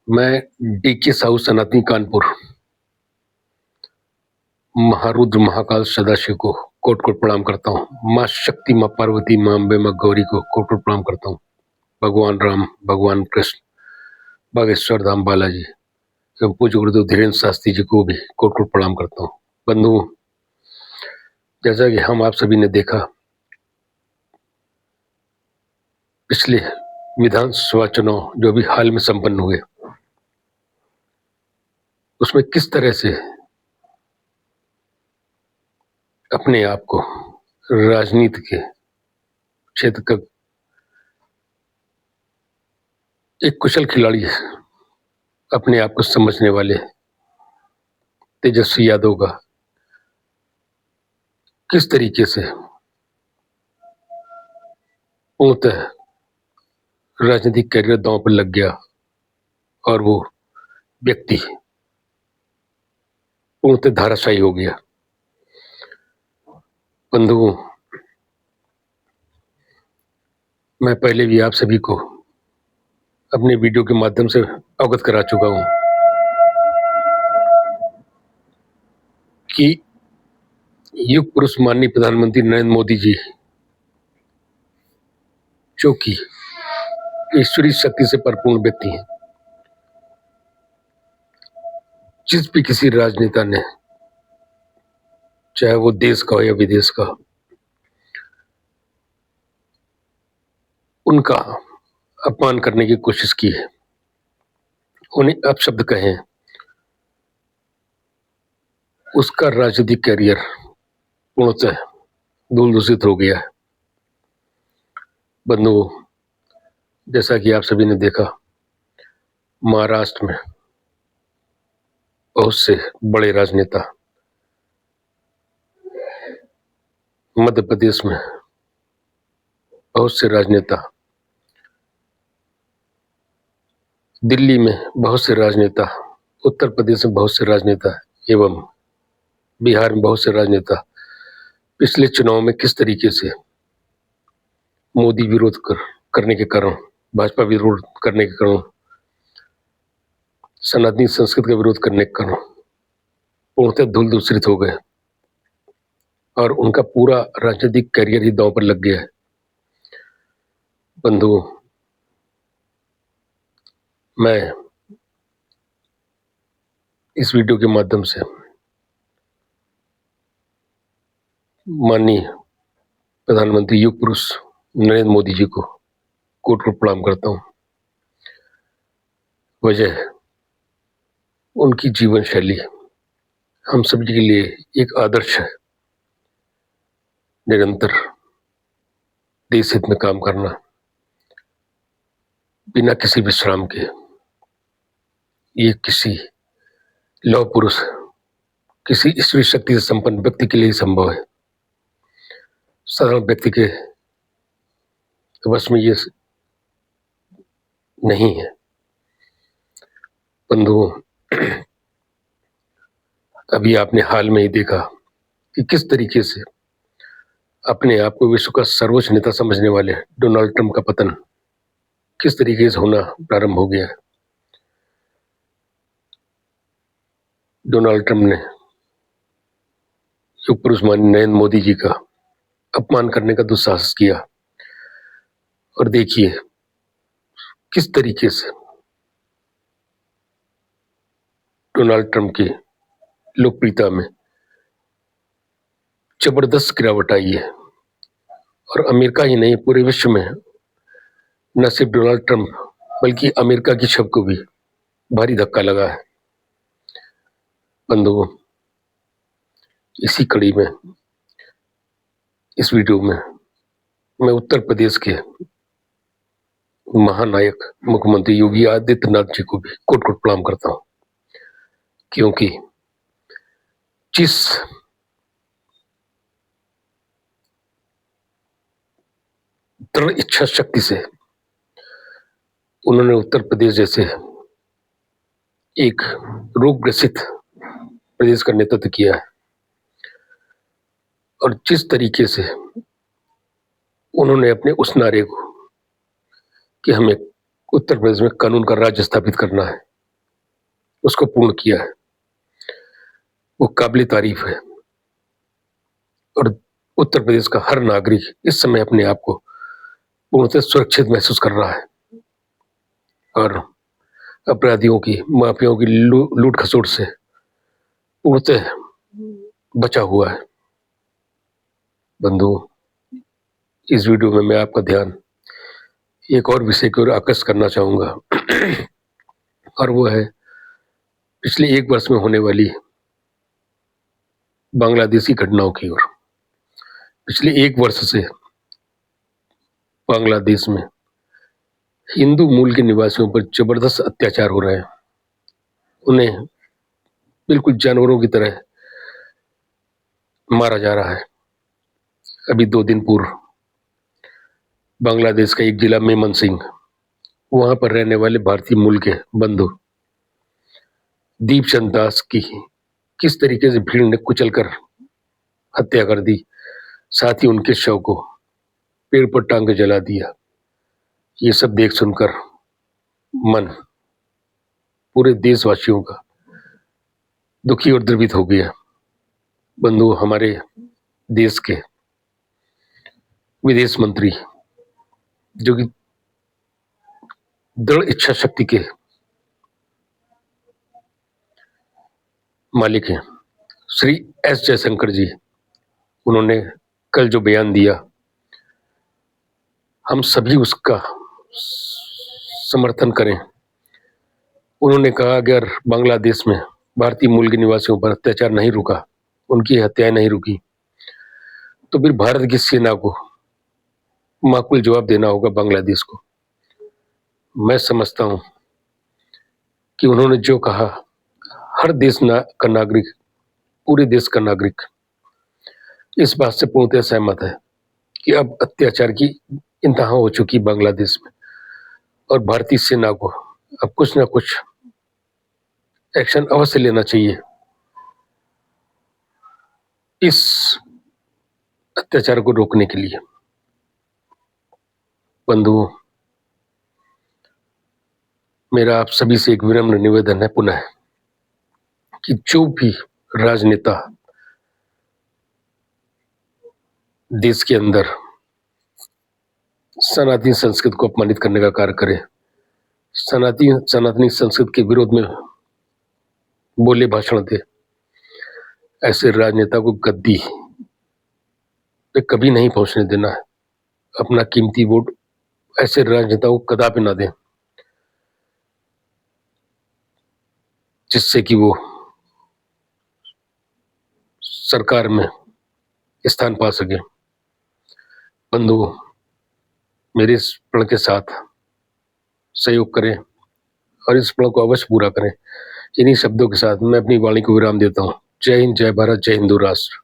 मैं डीके साहू सनातनी कानपुर महारुद्र महाकाल सदाशिव को कोट कोट प्रणाम करता हूँ। माँ शक्ति, माँ पार्वती, माँ अम्बे, माँ गौरी को कोट कोट प्रणाम करता हूँ। भगवान राम, भगवान कृष्ण, बागेश्वर धाम बालाजी एवं पूज्य गुरुदेव धीरेन्द्र शास्त्री जी को भी कोट कोट प्रणाम करता हूँ। बंधुओं, जैसा कि हम आप सभी ने देखा, पिछले विधानसभा चुनाव जो भी हाल में संपन्न हुए, उसमें किस तरह से अपने आप को राजनीति के क्षेत्र का एक कुशल खिलाड़ी, अपने आप को समझने वाले तेजस्वी यादव का किस तरीके से पूर्णतः राजनीतिक करियर दांव पर लग गया और वो व्यक्ति पूर्णतः धाराशायी हो गया। बंधुओं, मैं पहले भी आप सभी को अपने वीडियो के माध्यम से अवगत करा चुका हूं कि युग पुरुष माननीय प्रधानमंत्री नरेंद्र मोदी जी, जो कि ईश्वरीय शक्ति से परिपूर्ण व्यक्ति हैं, जिस भी किसी राजनेता ने, चाहे वो देश का हो या विदेश का, उनका अपमान करने की कोशिश की है, उन्हें अपशब्द कहे, उसका राजनीतिक करियर पूर्णतः धूल दूषित हो गया है। बंधुओं, जैसा कि आप सभी ने देखा, महाराष्ट्र में बहुत से बड़े राजनेता, मध्य प्रदेश में बहुत से राजनेता, दिल्ली में बहुत से राजनेता, उत्तर प्रदेश में बहुत से राजनेता एवं बिहार में बहुत से राजनेता पिछले चुनाव में किस तरीके से मोदी विरोध करने के कारण, भाजपा विरोध करने के कारण, सनातनी संस्कृति का विरोध करने के कारण पूर्णतः धूल दूषित हो गए और उनका पूरा राजनीतिक करियर ही दांव पर लग गया है। बंधुओं, मैं इस वीडियो के माध्यम से माननीय प्रधानमंत्री युग पुरुष नरेंद्र मोदी जी को कोट कोट प्रणाम करता हूं। वजह उनकी जीवन शैली हम सभी के लिए एक आदर्श है। निरंतर देश हित में काम करना, बिना किसी विश्राम के, ये किसी लौह पुरुष, किसी ईश्वरीय शक्ति से संपन्न व्यक्ति के लिए ही संभव है। साधारण व्यक्ति के वश में ये नहीं है। बंधुओं, अभी आपने हाल में ही देखा कि किस तरीके से अपने आप को विश्व का सर्वोच्च नेता समझने वाले डोनाल्ड ट्रंप का पतन किस तरीके से होना प्रारंभ हो गया है। डोनाल्ड ट्रंप ने युग पुरुष माननीय नरेंद्र मोदी जी का अपमान करने का दुस्साहस किया और देखिए किस तरीके से डोनाल्ड ट्रंप की लोकप्रियता में जबरदस्त गिरावट आई है और अमेरिका ही नहीं, पूरे विश्व में न सिर्फ डोनाल्ड ट्रंप बल्कि अमेरिका की छवि को भी भारी धक्का लगा है। बंधुओं, इसी कड़ी में इस वीडियो में मैं उत्तर प्रदेश के महानायक मुख्यमंत्री योगी आदित्यनाथ जी को भी कोट कोट प्रणाम करता हूं, क्योंकि जिस दृढ़ इच्छा शक्ति से उन्होंने उत्तर प्रदेश जैसे एक रोग ग्रसित प्रदेश का नेतृत्व किया है और जिस तरीके से उन्होंने अपने उस नारे को कि हमें उत्तर प्रदेश में कानून का राज स्थापित करना है, उसको पूर्ण किया है, वो काबिल तारीफ है। और उत्तर प्रदेश का हर नागरिक इस समय अपने आप को पूर्णतः सुरक्षित महसूस कर रहा है और अपराधियों की, माफियाओं की लूट खसोट से पूर्णतः बचा हुआ है। बंधु, इस वीडियो में मैं आपका ध्यान एक और विषय की ओर आकर्षित करना चाहूंगा और वो है पिछले 1 वर्ष में होने वाली बांग्लादेशी घटनाओं की ओर। पिछले 1 वर्ष से बांग्लादेश में हिंदू मूल के निवासियों पर जबरदस्त अत्याचार हो रहे हैं। उन्हें बिल्कुल जानवरों की तरह मारा जा रहा है। अभी 2 दिन पूर्व बांग्लादेश का एक जिला मेमनसिंह, वहां पर रहने वाले भारतीय मूल के बंधु दीपचंद दास की किस तरीके से भीड़ ने कुचलकर हत्या कर दी, साथ ही उनके शव को पेड़ पर टांग के जला दिया। ये सब देख सुनकर मन पूरे देशवासियों का दुखी और द्रवित हो गया। बंधु, हमारे देश के विदेश मंत्री, जो कि दृढ़ इच्छा शक्ति के मालिक हैं, श्री एस जयशंकर जी, उन्होंने कल जो बयान दिया, हम सभी उसका समर्थन करें। उन्होंने कहा अगर बांग्लादेश में भारतीय मूल के निवासियों पर अत्याचार नहीं रुका, उनकी हत्याएं नहीं रुकी, तो फिर भारत की सेना को माकूल जवाब देना होगा बांग्लादेश को। मैं समझता हूं कि उन्होंने जो कहा, हर देश का नागरिक, पूरे देश का नागरिक इस बात से पूर्णतः सहमत है कि अब अत्याचार की इंतहा हो चुकी बांग्लादेश में और भारतीय सेना को अब कुछ ना कुछ एक्शन अवश्य लेना चाहिए इस अत्याचार को रोकने के लिए। बंधुओं, मेरा आप सभी से एक विनम्र निवेदन है पुनः कि जो भी राजनेता देश के अंदर सनातनी संस्कृति को अपमानित करने का कार्य करे, सनातनी संस्कृति के विरोध में बोले भाषण दे, ऐसे राजनेता को गद्दी पे कभी नहीं पहुंचने देना है। अपना कीमती वोट ऐसे राजनेताओं को कदापि ना दें जिससे कि वो सरकार में स्थान पा सके। बंधु, मेरे इस प्रण के साथ सहयोग करें और इस प्रण को अवश्य पूरा करें। इन्हीं शब्दों के साथ मैं अपनी वाणी को विराम देता हूँ। जय हिंद, जय भारत, जय हिंदू राष्ट्र।